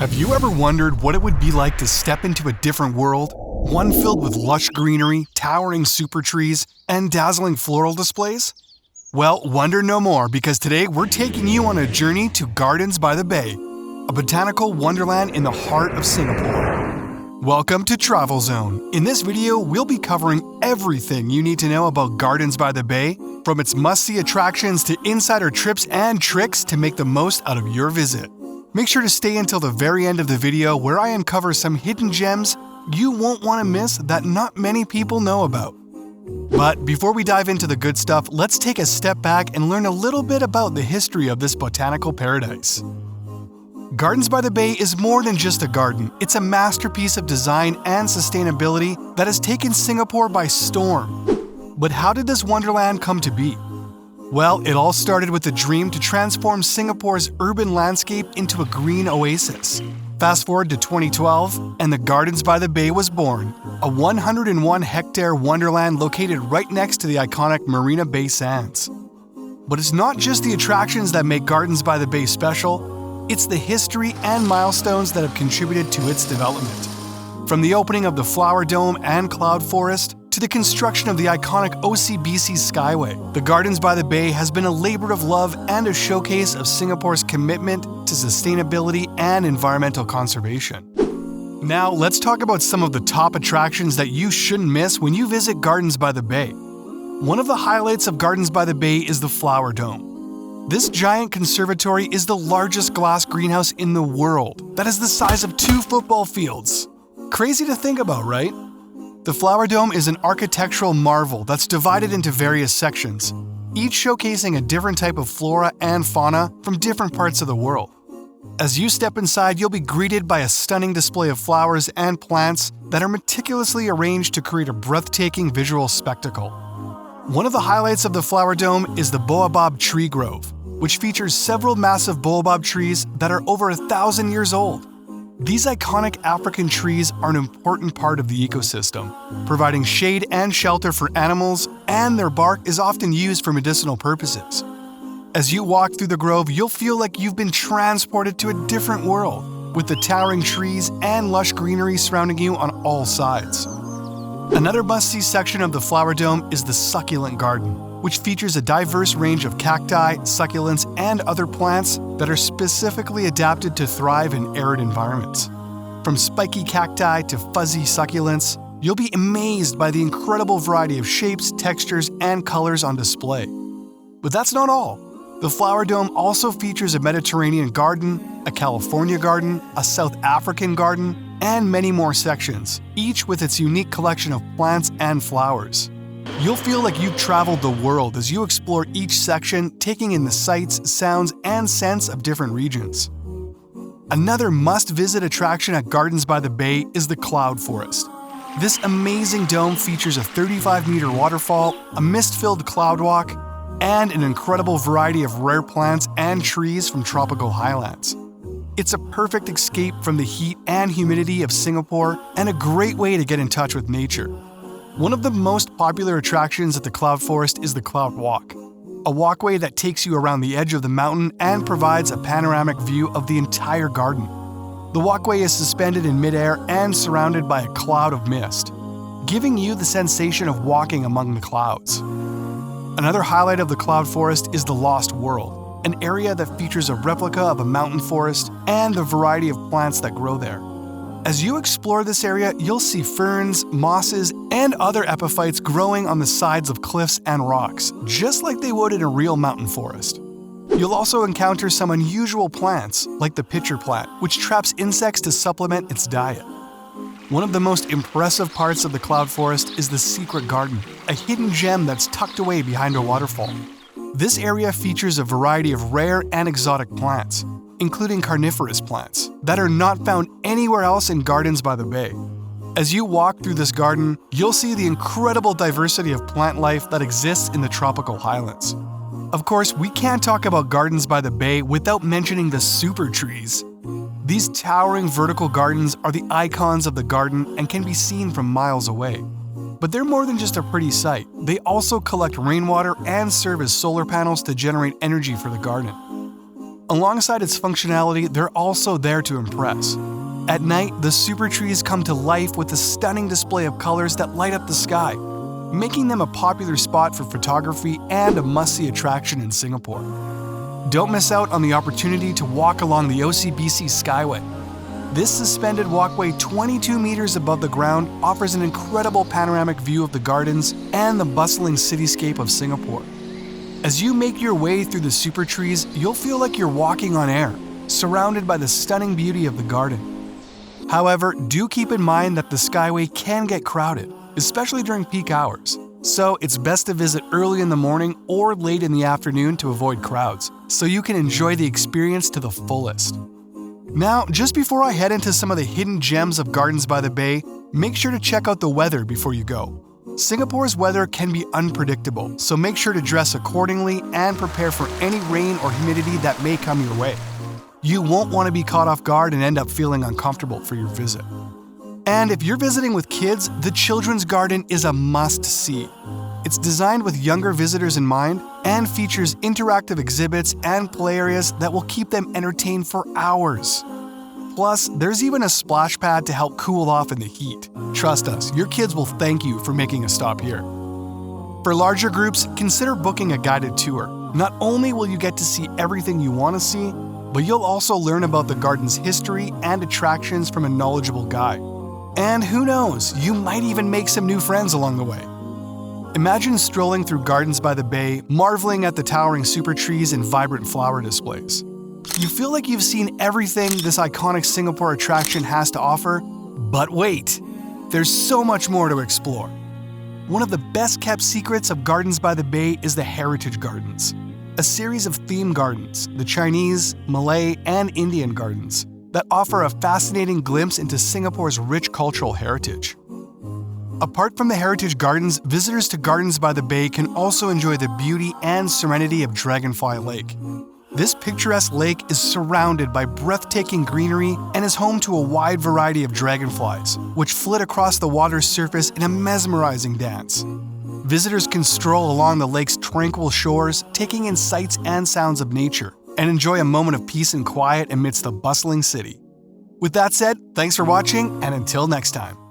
Have you ever wondered what it would be like to step into a different world? One filled with lush greenery, towering super trees, and dazzling floral displays? Well, wonder no more, because today we're taking you on a journey to Gardens by the Bay, a botanical wonderland in the heart of Singapore. Welcome to Travel Zone. In this video, we'll be covering everything you need to know about Gardens by the Bay, from its must-see attractions to insider trips and tricks to make the most out of your visit. Make sure to stay until the very end of the video where I uncover some hidden gems you won't want to miss that not many people know about. But before we dive into the good stuff, let's take a step back and learn a little bit about the history of this botanical paradise. Gardens by the Bay is more than just a garden. It's a masterpiece of design and sustainability that has taken Singapore by storm. But how did this wonderland come to be? Well, it all started with a dream to transform Singapore's urban landscape into a green oasis. Fast forward to 2012, and the Gardens by the Bay was born, a 101-hectare wonderland located right next to the iconic Marina Bay Sands. But it's not just the attractions that make Gardens by the Bay special, it's the history and milestones that have contributed to its development. From the opening of the Flower Dome and Cloud Forest, to the construction of the iconic OCBC Skyway, the Gardens by the Bay has been a labor of love and a showcase of Singapore's commitment to sustainability and environmental conservation. Now, let's talk about some of the top attractions that you shouldn't miss when you visit Gardens by the Bay. One of the highlights of Gardens by the Bay is the Flower Dome. This giant conservatory is the largest glass greenhouse in the world that is the size of 2 football fields. Crazy to think about, right? The Flower Dome is an architectural marvel that's divided into various sections, each showcasing a different type of flora and fauna from different parts of the world. As you step inside, you'll be greeted by a stunning display of flowers and plants that are meticulously arranged to create a breathtaking visual spectacle. One of the highlights of the Flower Dome is the Baobab Tree Grove, which features several massive baobab trees that are over 1,000 years old. These iconic African trees are an important part of the ecosystem, providing shade and shelter for animals, and their bark is often used for medicinal purposes. As you walk through the grove, you'll feel like you've been transported to a different world, with the towering trees and lush greenery surrounding you on all sides. Another must-see section of the Flower Dome is the Succulent Garden, which features a diverse range of cacti, succulents, and other plants that are specifically adapted to thrive in arid environments. From spiky cacti to fuzzy succulents, you'll be amazed by the incredible variety of shapes, textures, and colors on display. But that's not all. The Flower Dome also features a Mediterranean garden, a California garden, a South African garden, and many more sections, each with its unique collection of plants and flowers. You'll feel like you've traveled the world as you explore each section, taking in the sights, sounds, and scents of different regions. Another must-visit attraction at Gardens by the Bay is the Cloud Forest. This amazing dome features a 35-meter waterfall, a mist-filled cloud walk, and an incredible variety of rare plants and trees from tropical highlands. It's a perfect escape from the heat and humidity of Singapore and a great way to get in touch with nature. One of the most popular attractions at the Cloud Forest is the Cloud Walk, a walkway that takes you around the edge of the mountain and provides a panoramic view of the entire garden. The walkway is suspended in midair and surrounded by a cloud of mist, giving you the sensation of walking among the clouds. Another highlight of the Cloud Forest is the Lost World, an area that features a replica of a mountain forest and the variety of plants that grow there. As you explore this area, you'll see ferns, mosses, and other epiphytes growing on the sides of cliffs and rocks, just like they would in a real mountain forest. You'll also encounter some unusual plants, like the pitcher plant, which traps insects to supplement its diet. One of the most impressive parts of the Cloud Forest is the Secret Garden, a hidden gem that's tucked away behind a waterfall. This area features a variety of rare and exotic plants, including carnivorous plants, that are not found anywhere else in Gardens by the Bay. As you walk through this garden, you'll see the incredible diversity of plant life that exists in the tropical highlands. Of course, we can't talk about Gardens by the Bay without mentioning the super trees. These towering vertical gardens are the icons of the garden and can be seen from miles away. But they're more than just a pretty sight. They also collect rainwater and serve as solar panels to generate energy for the garden. alongside its functionality, they're also there to impress. At night, the super trees come to life with a stunning display of colors that light up the sky, making them a popular spot for photography and a must-see attraction in Singapore. Don't miss out on the opportunity to walk along the OCBC Skyway. This suspended walkway 22 meters above the ground offers an incredible panoramic view of the gardens and the bustling cityscape of Singapore. As you make your way through the super trees, you'll feel like you're walking on air, surrounded by the stunning beauty of the garden. However, do keep in mind that the Skyway can get crowded, especially during peak hours. So it's best to visit early in the morning or late in the afternoon to avoid crowds, so you can enjoy the experience to the fullest. Now, just before I head into some of the hidden gems of Gardens by the Bay, make sure to check out the weather before you go. Singapore's weather can be unpredictable, so make sure to dress accordingly and prepare for any rain or humidity that may come your way. You won't want to be caught off guard and end up feeling uncomfortable for your visit. And if you're visiting with kids, the Children's Garden is a must-see. It's designed with younger visitors in mind and features interactive exhibits and play areas that will keep them entertained for hours. Plus, there's even a splash pad to help cool off in the heat. Trust us, your kids will thank you for making a stop here. For larger groups, consider booking a guided tour. Not only will you get to see everything you want to see, but you'll also learn about the garden's history and attractions from a knowledgeable guide. And who knows, you might even make some new friends along the way. Imagine strolling through Gardens by the Bay, marveling at the towering super trees and vibrant flower displays. You feel like you've seen everything this iconic Singapore attraction has to offer, but wait, there's so much more to explore. One of the best-kept secrets of Gardens by the Bay is the Heritage Gardens, a series of themed gardens, the Chinese, Malay, and Indian gardens, that offer a fascinating glimpse into Singapore's rich cultural heritage. Apart from the Heritage Gardens, visitors to Gardens by the Bay can also enjoy the beauty and serenity of Dragonfly Lake. This picturesque lake is surrounded by breathtaking greenery and is home to a wide variety of dragonflies, which flit across the water's surface in a mesmerizing dance. Visitors can stroll along the lake's tranquil shores, taking in sights and sounds of nature, and enjoy a moment of peace and quiet amidst the bustling city. With that said, thanks for watching, and until next time.